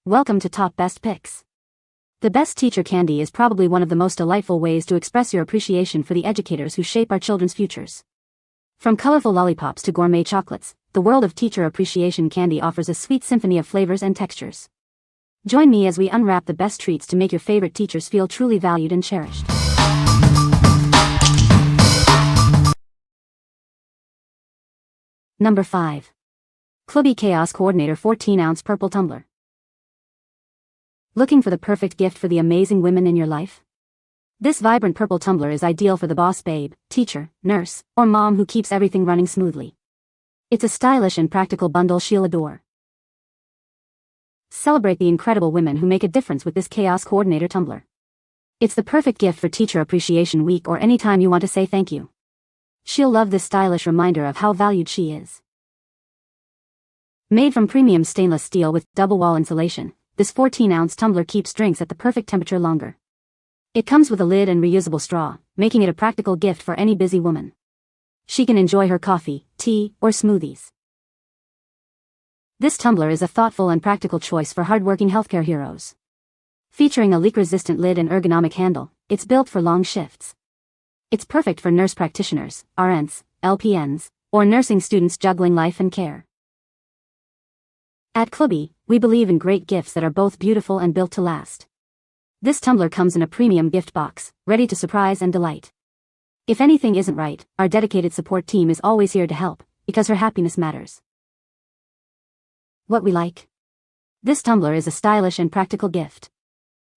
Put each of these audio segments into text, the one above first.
Welcome to Top Best Picks. The best teacher candy is probably one of the most delightful ways to express your appreciation for the educators who shape our children's futures. From colorful lollipops to gourmet chocolates, the world of teacher appreciation candy offers a sweet symphony of flavors and textures. Join me as we unwrap the best treats to make your favorite teachers feel truly valued and cherished. Number 5. KLUBI Chaos Coordinator 14-ounce Purple Tumbler. Looking for the perfect gift for the amazing women in your life? This vibrant purple tumbler is ideal for the boss babe, teacher, nurse, or mom who keeps everything running smoothly. It's a stylish and practical bundle she'll adore. Celebrate the incredible women who make a difference with this Chaos Coordinator tumbler. It's the perfect gift for Teacher Appreciation Week or any time you want to say thank you. She'll love this stylish reminder of how valued she is. Made from premium stainless steel with double wall insulation, this 14-ounce tumbler keeps drinks at the perfect temperature longer. It comes with a lid and reusable straw, making it a practical gift for any busy woman. She can enjoy her coffee, tea, or smoothies. This tumbler is a thoughtful and practical choice for hardworking healthcare heroes. Featuring a leak-resistant lid and ergonomic handle, it's built for long shifts. It's perfect for nurse practitioners, RNs, LPNs, or nursing students juggling life and care. At KLUBI, we believe in great gifts that are both beautiful and built to last. This tumbler comes in a premium gift box, ready to surprise and delight. If anything isn't right, our dedicated support team is always here to help, because her happiness matters. What we like? This tumbler is a stylish and practical gift.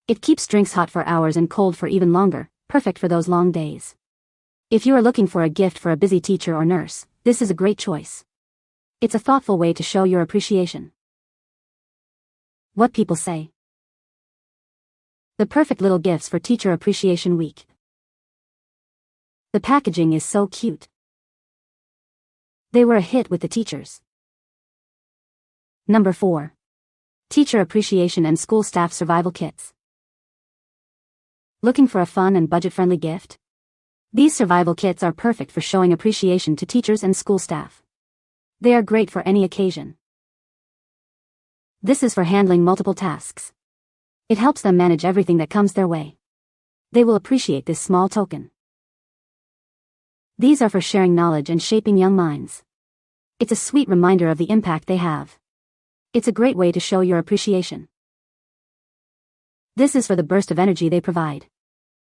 It keeps drinks hot for hours and cold for even longer, perfect for those long days. If you are looking for a gift for a busy teacher or nurse, this is a great choice. It's a thoughtful way to show your appreciation. What people say. The perfect little gifts for Teacher Appreciation Week. The packaging is so cute. They were a hit with the teachers. Number 4. Teacher Appreciation and School Staff Survival Kits. Looking for a fun and budget-friendly gift? These survival kits are perfect for showing appreciation to teachers and school staff. They are great for any occasion. This is for handling multiple tasks. It helps them manage everything that comes their way. They will appreciate this small token. These are for sharing knowledge and shaping young minds. It's a sweet reminder of the impact they have. It's a great way to show your appreciation. This is for the burst of energy they provide.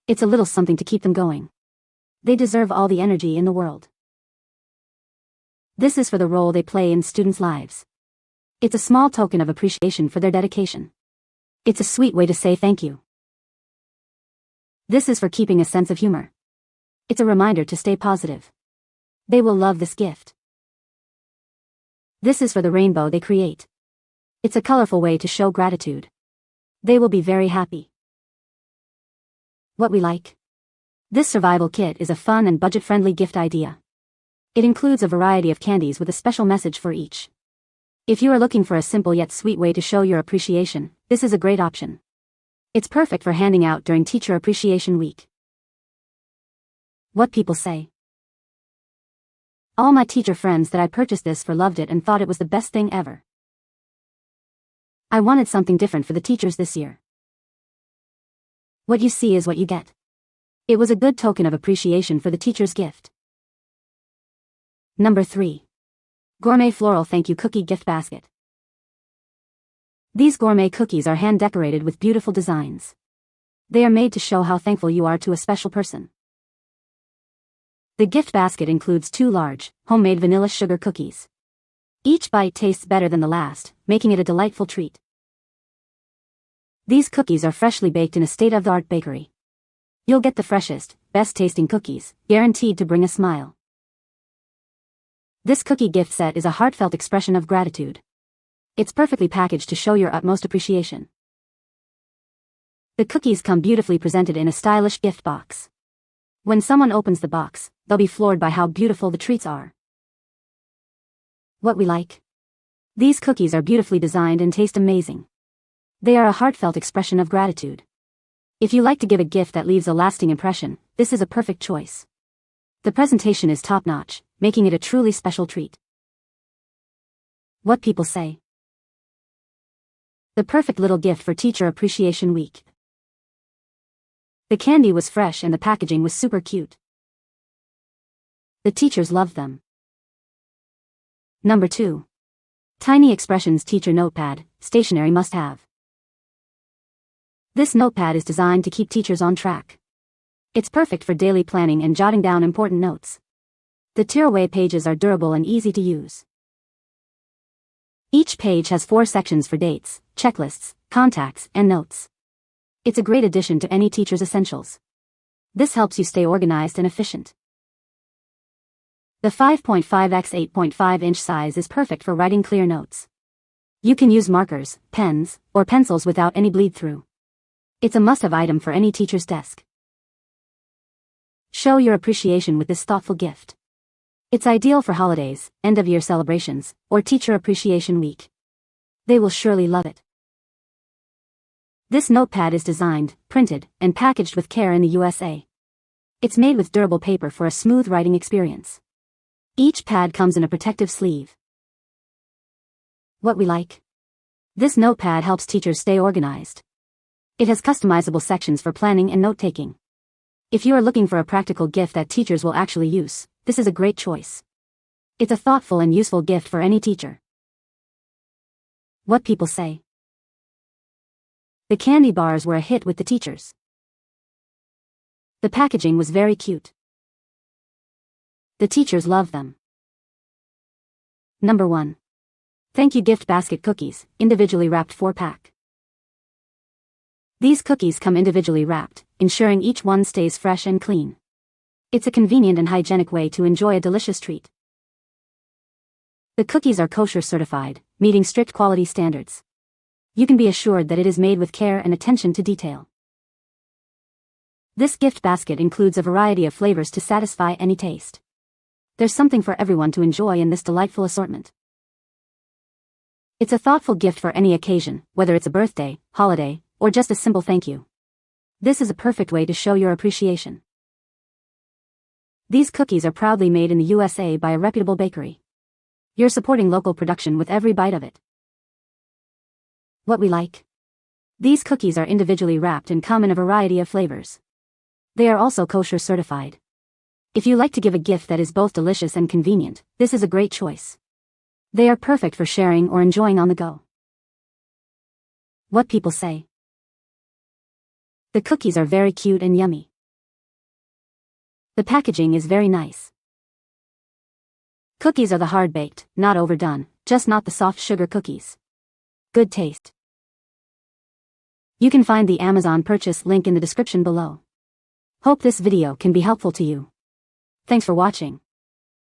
It's a little something to keep them going. They deserve all the energy in the world. This is for the role they play in students' lives. It's a small token of appreciation for their dedication. It's a sweet way to say thank you. This is for keeping a sense of humor. It's a reminder to stay positive. They will love this gift. This is for the rainbow they create. It's a colorful way to show gratitude. They will be very happy. What we like? This survival kit is a fun and budget-friendly gift idea. It includes a variety of candies with a special message for each. If you are looking for a simple yet sweet way to show your appreciation, this is a great option. It's perfect for handing out during Teacher Appreciation Week. What people say. All my teacher friends that I purchased this for loved it and thought it was the best thing ever. I wanted something different for the teachers this year. What you see is what you get. It was a good token of appreciation for the teacher's gift. Number 3. Gourmet Floral Thank You Cookie Gift Basket. These gourmet cookies are hand-decorated with beautiful designs. They are made to show how thankful you are to a special person. The gift basket includes 2 large, homemade vanilla sugar cookies. Each bite tastes better than the last, making it a delightful treat. These cookies are freshly baked in a state-of-the-art bakery. You'll get the freshest, best-tasting cookies, guaranteed to bring a smile. This cookie gift set is a heartfelt expression of gratitude. It's perfectly packaged to show your utmost appreciation. The cookies come beautifully presented in a stylish gift box. When someone opens the box, they'll be floored by how beautiful the treats are. What we like? These cookies are beautifully designed and taste amazing. They are a heartfelt expression of gratitude. If you like to give a gift that leaves a lasting impression, this is a perfect choice. The presentation is top-notch, making it a truly special treat. What people say. The perfect little gift for Teacher Appreciation Week. The candy was fresh and the packaging was super cute. The teachers loved them. Number 2. Tiny Expressions Teacher Notepad, stationery must-have. This notepad is designed to keep teachers on track. It's perfect for daily planning and jotting down important notes. The tearaway pages are durable and easy to use. Each page has 4 sections for dates, checklists, contacts, and notes. It's a great addition to any teacher's essentials. This helps you stay organized and efficient. The 5.5 x 8.5 inch size is perfect for writing clear notes. You can use markers, pens, or pencils without any bleed-through. It's a must-have item for any teacher's desk. Show your appreciation with this thoughtful gift. It's ideal for holidays, end-of-year celebrations, or Teacher Appreciation Week. They will surely love it. This notepad is designed, printed, and packaged with care in the USA. It's made with durable paper for a smooth writing experience. Each pad comes in a protective sleeve. What we like? This notepad helps teachers stay organized. It has customizable sections for planning and note-taking. If you are looking for a practical gift that teachers will actually use, this is a great choice. It's a thoughtful and useful gift for any teacher. What people say. The candy bars were a hit with the teachers. The packaging was very cute. The teachers loved them. Number 1. Thank You Gift Basket Cookies, individually wrapped 4-pack. These cookies come individually wrapped, ensuring each one stays fresh and clean. It's a convenient and hygienic way to enjoy a delicious treat. The cookies are kosher certified, meeting strict quality standards. You can be assured that it is made with care and attention to detail. This gift basket includes a variety of flavors to satisfy any taste. There's something for everyone to enjoy in this delightful assortment. It's a thoughtful gift for any occasion, whether it's a birthday, holiday, or just a simple thank you. This is a perfect way to show your appreciation. These cookies are proudly made in the USA by a reputable bakery. You're supporting local production with every bite of it. What we like? These cookies are individually wrapped and come in a variety of flavors. They are also kosher certified. If you like to give a gift that is both delicious and convenient, this is a great choice. They are perfect for sharing or enjoying on the go. What people say. The cookies are very cute and yummy. The packaging is very nice. Cookies are the hard-baked, not overdone, just not the soft sugar cookies. Good taste. You can find the Amazon purchase link in the description below. Hope this video can be helpful to you. Thanks for watching.